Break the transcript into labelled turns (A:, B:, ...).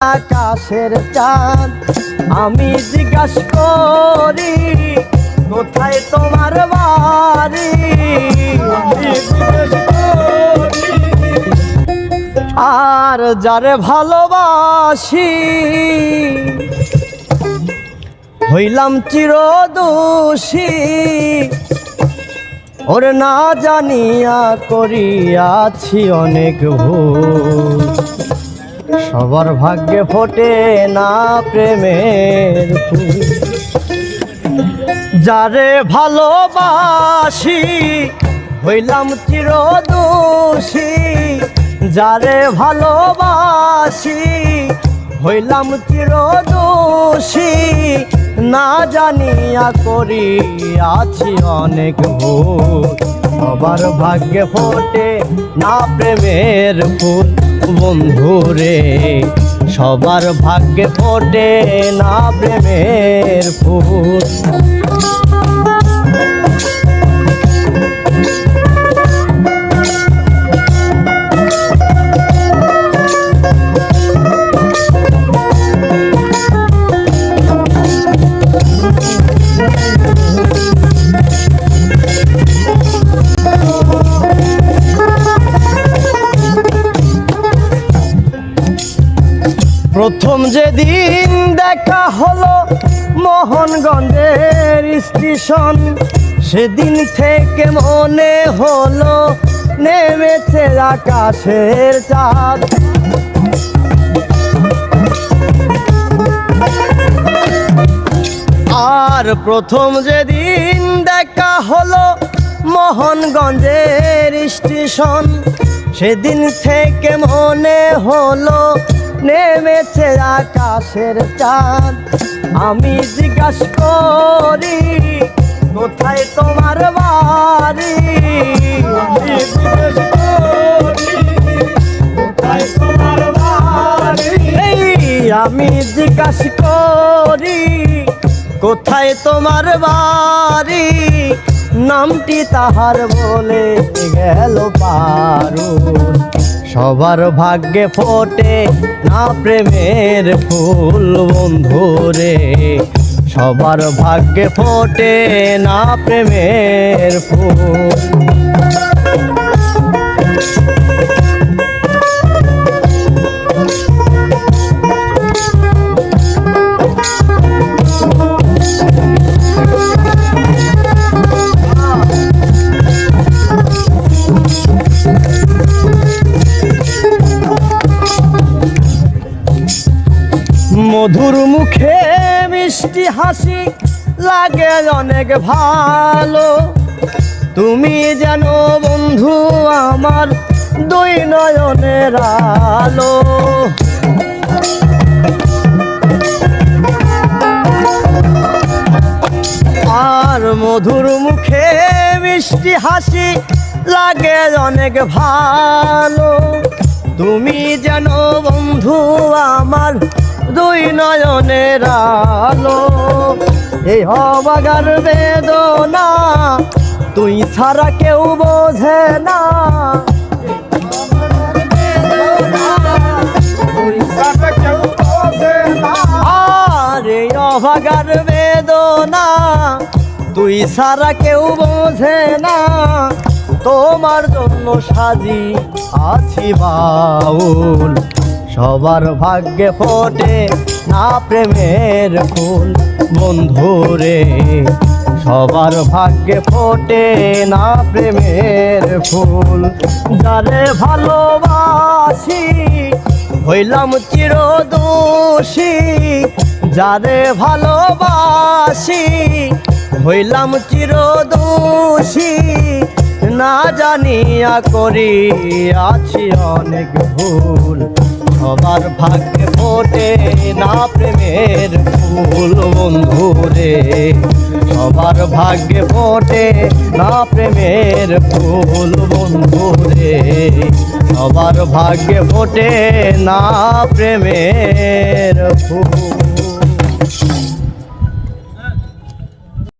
A: আকাশের চাঁদ আমি জিজ্ঞাসা করি কোথায় তোমার বাড়ি। আর যারে ভালোবাসি হইলাম চিরদোষী, ওর না জানিয়া করিয়াছি অনেক ভুল। সবার ভাগ্যে ফোটে না প্রেমের ফুল। যারে ভালোবাসি হইলাম চিরদোষী, যারে ভালোবাসি হইলাম চিরদোষী, না জানিয়া করিয়াছি অনেক ভুল। সবার ভাগ্যে ফোটে না প্রেমের ফুল বন্ধুরে, সবার ভাগ্যে ফোটে না প্রেমের ফুল। প্রথম যেদিন দেখা হলো মোহনগঞ্জের স্টেশন, সেদিন থেকে মনে হলো নেমেছে আকাশের চাঁদ। আর প্রথম যেদিন দেখা হলো মোহনগঞ্জের স্টেশন, সেদিন থেকে মনে হলো নেমেছে আকাশের চাঁদ। আমি জিজ্ঞাসা করি কোথায় তোমার বাড়ি। আমি জিজ্ঞাসা করি কোথায় তোমার বাড়ি, নামটি তাহার বলে গেল পারুল। সবার ভাগ্যে ফোটে না প্রেমের ফুল বন্ধুরে, সবার ভাগ্যে ফোটে না প্রেমের ফুল। মধুর মুখে মিষ্টি হাসি লাগে অনেক ভালো, তুমি যেন বন্ধু আমার দুই নয়নের আলো। আর মধুর মুখে মিষ্টি হাসি লাগে অনেক ভালো, তুমি যেন বন্ধু আমার দুই নয়নের আলো। এই অবাগার বেদনা তুই ছাড়া কেউ বোঝে না, আর এই অবাগার বেদনা তুই ছাড়া কেউ বোঝে না। তোমার জন্য সাজি আছি বাউল, সবার ভাগ্যে ফোটে না প্রেমের ফুল বন্ধুরে, সবার ভাগ্যে ফোটে না প্রেমের ফুল। যারে ভালোবাসি হইলাম চিরদোষী, যারে ভালোবাসি হইলাম চিরদোষী, না জানিয়া করিয়াছি অনেক ভুল। সবার ভাগ্যে ফোটে না প্রেমের ফুল বন্ধুরে, সবার ভাগ্যে ফোটে না প্রেমের ফুল বন্ধুরে, সবার ভাগ্যে ফোটে না প্রেমের ফুল।